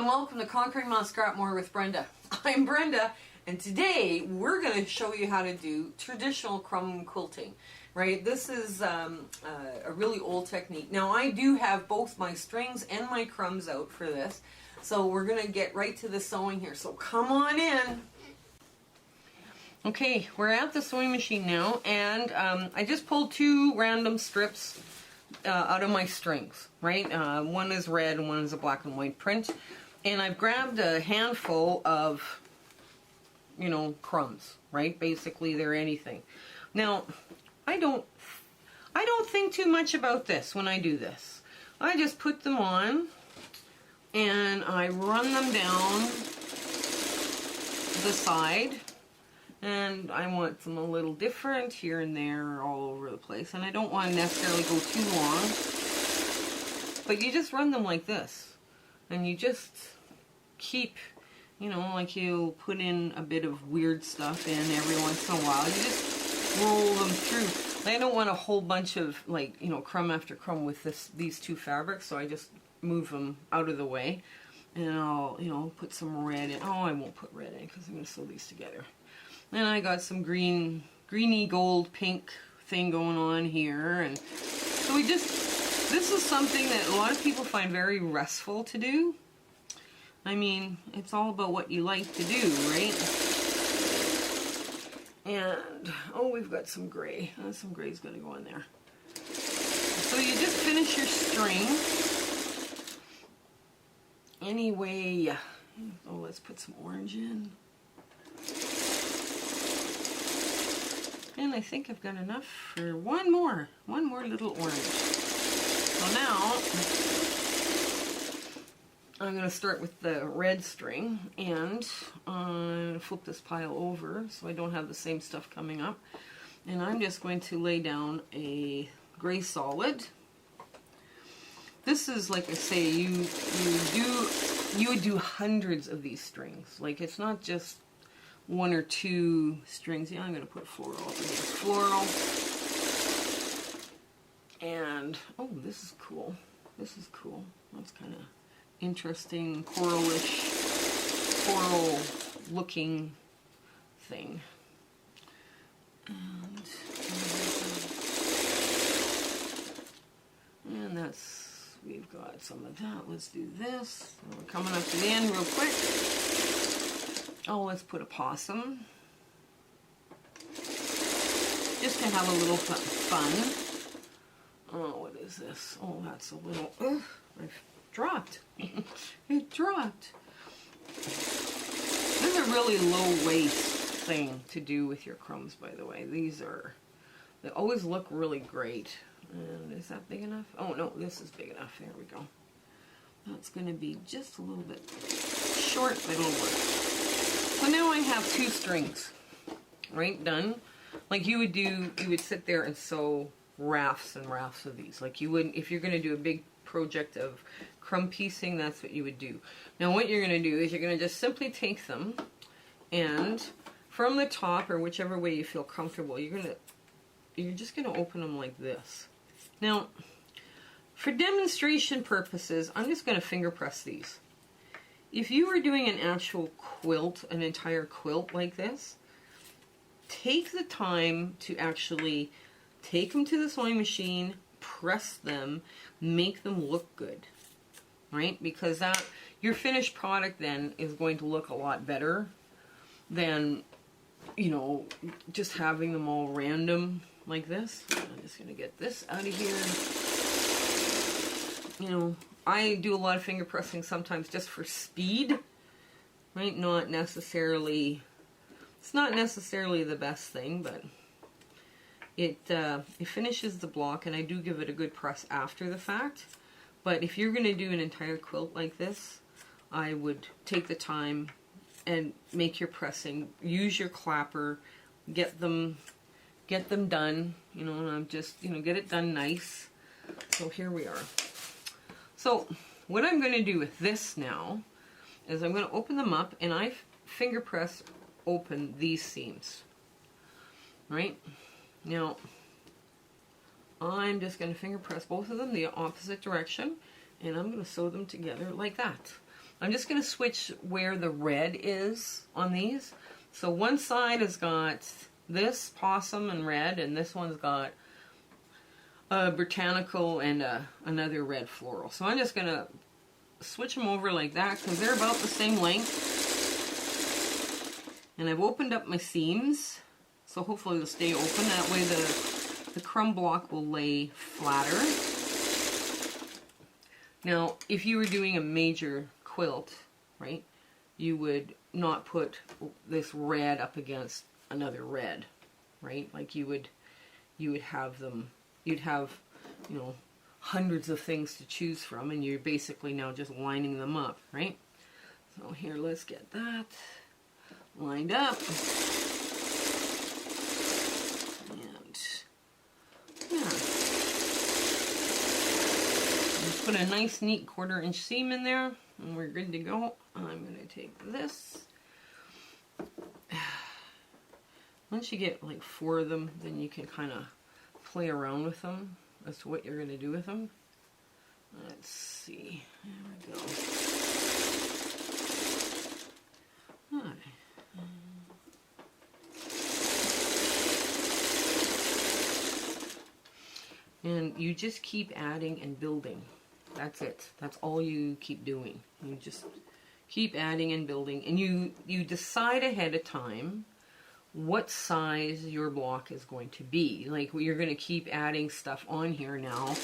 and welcome to Conquering Mount Scrapmore with Brenda. I'm Brenda, and today we're going to show you how to do traditional crumb quilting. Right, this is a really old technique. Now I do have both my strings and my crumbs out for this, so we're going to get right to the sewing here. So come on in. Okay, we're at the sewing machine now, and I just pulled two random strips out of my strings, right? One is red and one is a black and white print. And I've grabbed a handful of, crumbs, right? Basically, they're anything. Now, I don't think too much about this when I do this. I just put them on and I run them down the side. And I want them a little different here and there, all over the place. And I don't want to necessarily go too long. But you just run them like this. And you just keep, like you put in a bit of weird stuff in every once in a while. You just roll them through. I don't want a whole bunch of, crumb after crumb with these two fabrics. So I just move them out of the way. And I'll, put some red in. Oh, I won't put red in because I'm going to sew these together. And I got some greeny gold pink thing going on here. And so this is something that a lot of people find very restful to do. I mean, it's all about what you like to do, right? And, we've got some gray. Some gray's going to go in there. So you just finish your string. Anyway, let's put some orange in. And I think I've got enough for one more little orange. So now I'm going to start with the red string, and flip this pile over so I don't have the same stuff coming up. And I'm just going to lay down a gray solid. This is, like I say, you would do hundreds of these strings. Like, it's not just one or two strings. Yeah, I'm going to put floral up in here. Floral. And, this is cool. This is cool. That's kind of interesting, coralish, coral looking thing. And that's, we've got some of that. Let's do this. We're coming up to the end real quick. Let's put a possum. Just to have a little fun. What is this? That's a little... I've dropped. It dropped. This is a really low waist thing to do with your crumbs, by the way. They always look really great. And is that big enough? Oh, no, this is big enough. There we go. That's going to be just a little bit short, but it'll work. So now I have two strings, right, done. Like you would sit there and sew rafts and rafts of these. Like you wouldn't, if you're going to do a big project of crumb piecing, that's what you would do. Now what you're going to do is you're going to just simply take them, and from the top, or whichever way you feel comfortable, you're just going to open them like this. Now, for demonstration purposes, I'm just going to finger press these. If you were doing an actual quilt, an entire quilt like this, take the time to actually take them to the sewing machine, press them, make them look good, right? Because your finished product then is going to look a lot better than, just having them all random like this. I'm just going to get this out of here. I do a lot of finger pressing sometimes just for speed, right? It's not necessarily the best thing, but it finishes the block, and I do give it a good press after the fact. But if you're going to do an entire quilt like this, I would take the time and make your pressing, use your clapper, get them done, and I'm just, get it done nice. So here we are. So what I'm going to do with this now is I'm going to open them up, and I finger press open these seams. Right? Now, I'm just going to finger press both of them the opposite direction, and I'm going to sew them together like that. I'm just going to switch where the red is on these. So one side has got this possum and red, and this one's got a botanical and another red floral. So I'm just going to switch them over like that because they're about the same length. And I've opened up my seams, so hopefully they'll stay open. That way the crumb block will lay flatter. Now, if you were doing a major quilt, right, you would not put this red up against another red, right? Like you would have them, you'd have, you know, hundreds of things to choose from, and you're basically now just lining them up, right? So here, let's get that lined up. And yeah. Just put a nice neat 1/4 inch seam in there, and we're good to go. I'm going to take this. Once you get like 4 of them, then you can kind of play around with them as to what you're going to do with them. Let's see. There we go. Hi. And you just keep adding and building. That's it. That's all you keep doing. You just keep adding and building. And you decide ahead of time what size your block is going to be. Like, you're going to keep adding stuff on here now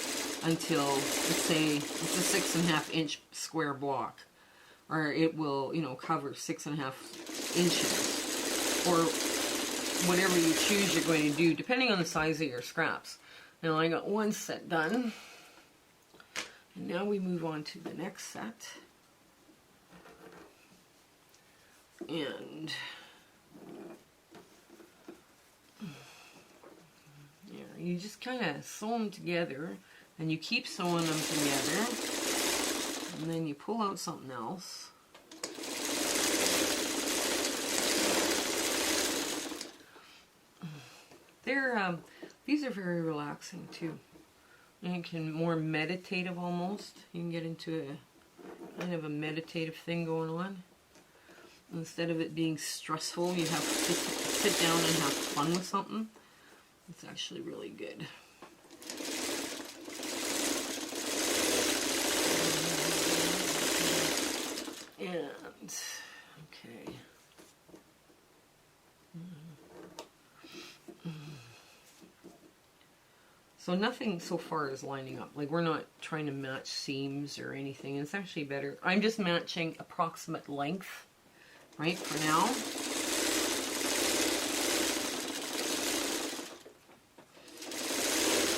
until, let's say, it's a 6.5 inch square block. Or it will, you know, cover 6.5 inches. Or whatever you choose you're going to do, depending on the size of your scraps. Now I got one set done. And now we move on to the next set. And you just kind of sew them together, and you keep sewing them together, and then you pull out something else. These are very relaxing too. And you can more meditative almost. You can get into a kind of a meditative thing going on. Instead of it being stressful, you have to sit down and have fun with something. It's actually really good. And, okay. So nothing so far is lining up. Like, we're not trying to match seams or anything. It's actually better. I'm just matching approximate length, right, for now.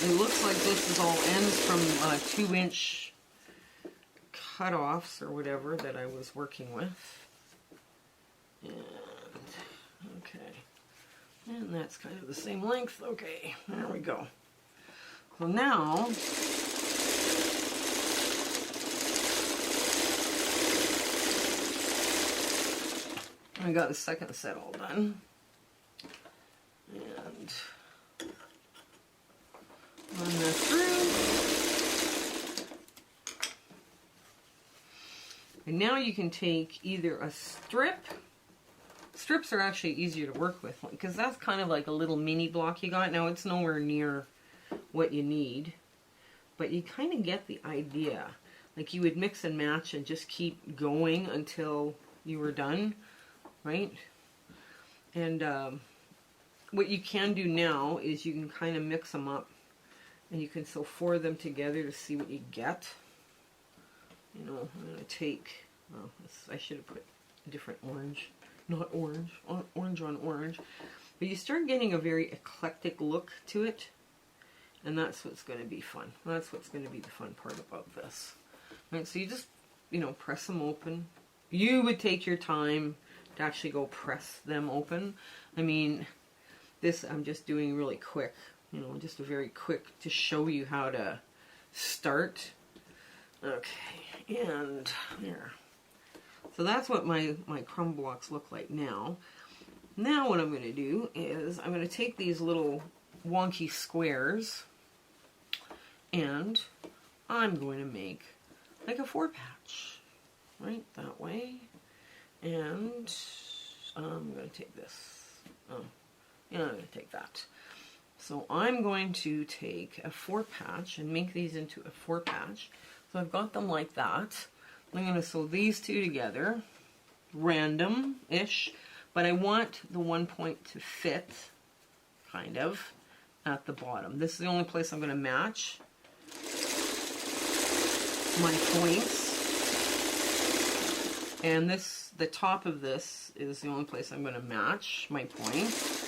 It looks like this is all ends from 2-inch cutoffs or whatever that I was working with. And, okay. And that's kind of the same length. Okay, there we go. So now, I got the second set all done. And run this through. And now you can take either a strip. Strips are actually easier to work with because that's kind of like a little mini block you got. Now it's nowhere near what you need, but you kind of get the idea. Like, you would mix and match and just keep going until you were done, right? And what you can do now is you can kind of mix them up, and you can sew 4 of them together to see what you get. You know, I'm going to take, well, I should have put a different orange, not orange, orange on orange, but you start getting a very eclectic look to it. And that's what's going to be fun. That's what's going to be the fun part about this. Right, so you just, you know, press them open. You would take your time to actually go press them open. I mean, this I'm just doing really quick. You know, just a very quick to show you how to start. Okay, and there. So that's what my crumb blocks look like now. Now what I'm going to do is I'm going to take these little wonky squares, and I'm going to make like a 4-patch. right, that way. And I'm going to take this. Oh, yeah, I'm going to take that. So I'm going to take a 4-patch and make these into a 4-patch. So I've got them like that. I'm going to sew these two together, random-ish, but I want the one point to fit, kind of, at the bottom. This is the only place I'm going to match my points. And this, the top of this is the only place I'm going to match my points.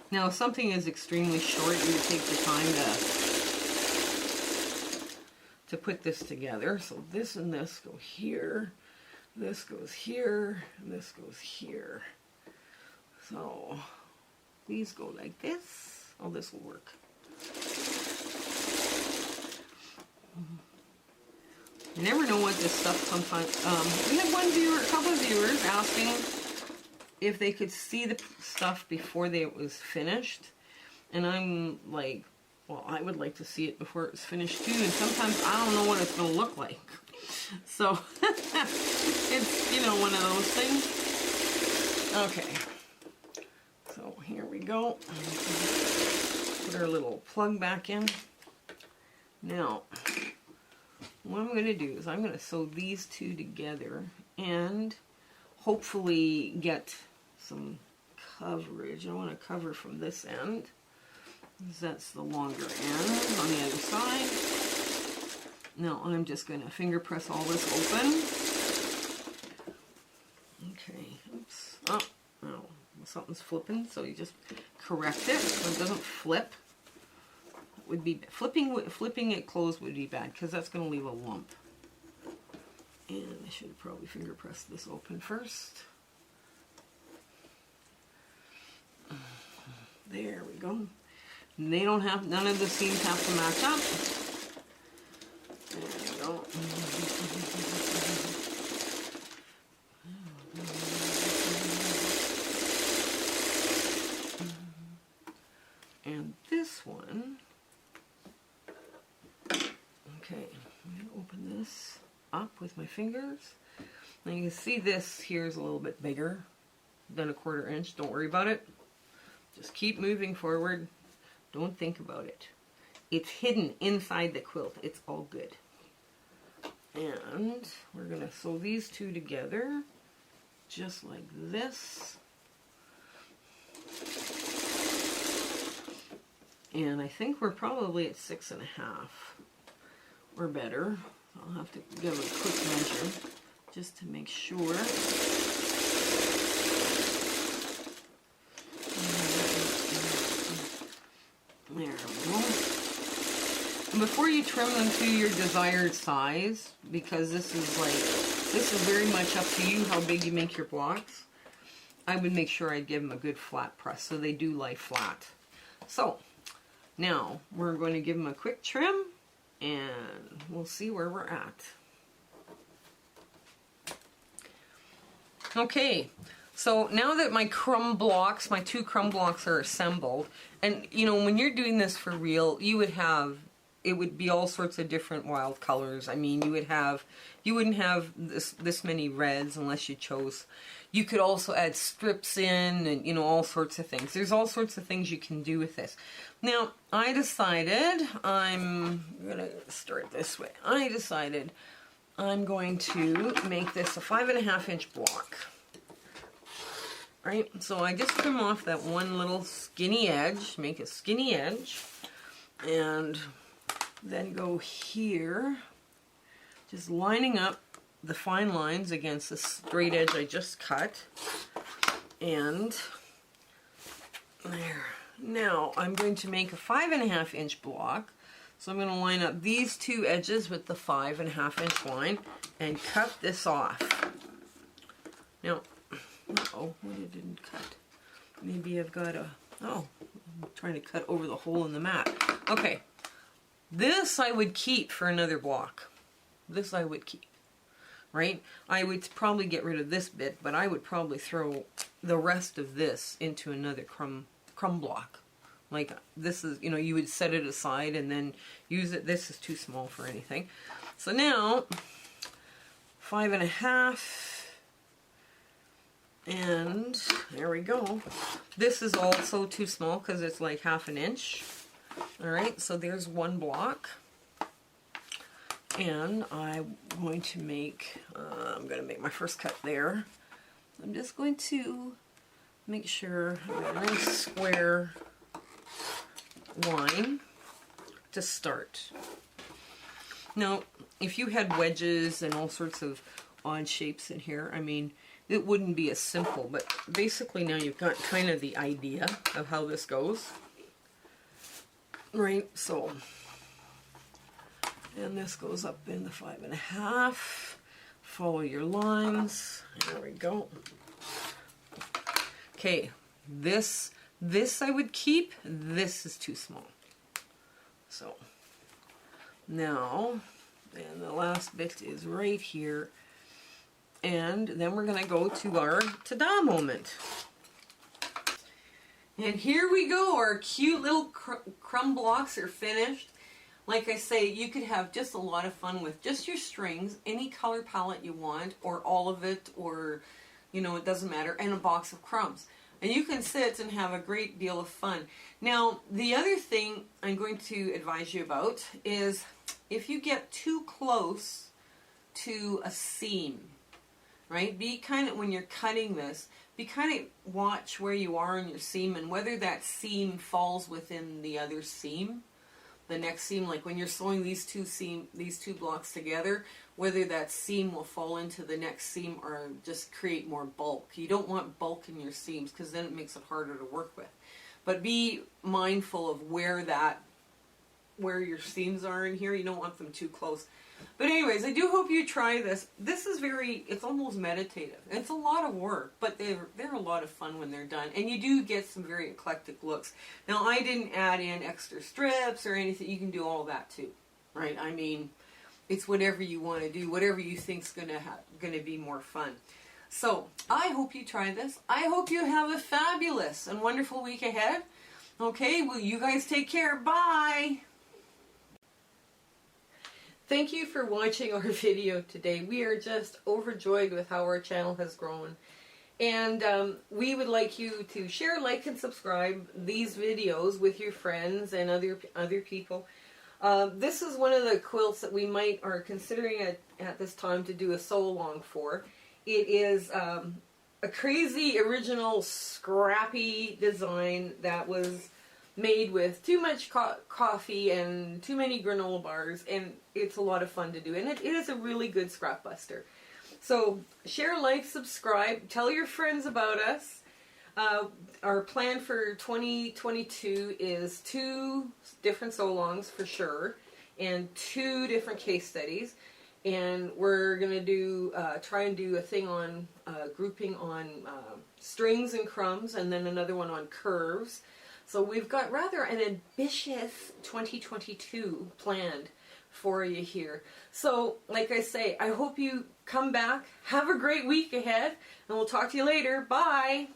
Now, if something is extremely short, you would take the time to put this together. So this and this go here, this goes here, and this goes here. So these go like this. Oh, this will work. You never know what this stuff sometimes. We had one viewer, a couple of viewers asking if they could see the stuff before it was finished, and I'm like, well, I would like to see it before it was finished too, and sometimes I don't know what it's going to look like. So it's, you know, one of those things. Okay, so here we go. Put our little plug back in. Now, what I'm going to do is I'm going to sew these two together and hopefully get some coverage. I want to cover from this end, because that's the longer end on the other side. Now I'm just going to finger press all this open. Okay, oops. Oh, no, something's flipping, so you just correct it so it doesn't flip. Would be flipping it closed would be bad, because that's going to leave a lump. And I should probably finger press this open first. There we go. And they don't have, none of the seams have to match up. There we go. And this one, okay, I'm going to open this up with my fingers. Now you can see this here is a little bit bigger than a 1/4 inch. Don't worry about it. Just keep moving forward. Don't think about it. It's hidden inside the quilt. It's all good. And we're going to sew these two together just like this. And I think we're probably at 6.5 or better. I'll have to give a quick measure just to make sure. There we go. And before you trim them to your desired size, because this is very much up to you how big you make your blocks, I would make sure I give them a good flat press so they do lie flat. So now we're going to give them a quick trim, and we'll see where we're at. Okay, so now that my crumb blocks, my 2 crumb blocks are assembled, and you know, when you're doing this for real, you would have, it would be all sorts of different wild colors. I mean, you wouldn't have this many reds unless you chose. You could also add strips in, and you know, all sorts of things. There's all sorts of things you can do with this. Now, I decided, I'm gonna start this way. I decided I'm going to make this a 5.5 inch block. Right, so I just trim off that one little skinny edge, make a skinny edge, and then go here, just lining up the fine lines against the straight edge I just cut, and there. Now I'm going to make a 5.5 inch block, so I'm going to line up these 2 edges with the 5.5 inch line and cut this off. Now, uh-oh, what it didn't cut. Maybe I've got a, oh, I'm trying to cut over the hole in the mat. Okay, this I would keep for another block. This I would keep, right? I would probably get rid of this bit, but I would probably throw the rest of this into another crumb block. Like this is, you know, you would set it aside and then use it. This is too small for anything. So now 5.5, and there we go. This is also too small because it's like 1/2 inch. All right, so there's one block, and I'm going to make my first cut there. I'm just going to make sure I have a nice square line to start. Now, if you had wedges and all sorts of odd shapes in here, I mean, it wouldn't be as simple, but basically now you've got kind of the idea of how this goes. Right, so, and this goes up in the 5.5. Follow your lines. There we go. Okay, this I would keep. This is too small. So now, and the last bit is right here. And then we're going to go to our ta-da moment. And here we go. Our cute little crumb blocks are finished. Like I say, you could have just a lot of fun with just your strings, any color palette you want, or all of it, or, you know, it doesn't matter, and a box of crumbs. And you can sit and have a great deal of fun. Now, the other thing I'm going to advise you about is if you get too close to a seam, right? Be kind of, when you're cutting this, be kind of watch where you are in your seam and whether that seam falls within the other seam, the next seam. Like when you're sewing these two blocks together, whether that seam will fall into the next seam or just create more bulk. You don't want bulk in your seams because then it makes it harder to work with. But be mindful of where your seams are in here. You don't want them too close. But anyways, I do hope you try this. This is it's almost meditative. It's a lot of work, but they're a lot of fun when they're done. And you do get some very eclectic looks. Now, I didn't add in extra strips or anything. You can do all that too, right? I mean, it's whatever you want to do, whatever you think's gonna be more fun. So, I hope you try this. I hope you have a fabulous and wonderful week ahead. Okay, well, you guys take care. Bye! Thank you for watching our video today. We are just overjoyed with how our channel has grown. And we would like you to share, like, and subscribe these videos with your friends and other people. This is one of the quilts that we are considering at this time to do a sew-along for. It is a crazy original scrappy design that was made with too much coffee and too many granola bars, and it's a lot of fun to do, and it is a really good scrap buster. So share, like, subscribe, tell your friends about us. Our plan for 2022 is 2 different sew-alongs for sure, and 2 different case studies, and we're going to try and do a thing on grouping on strings and crumbs, and then another one on curves. So we've got rather an ambitious 2022 planned for you here. So, like I say, I hope you come back. Have a great week ahead, and we'll talk to you later. Bye!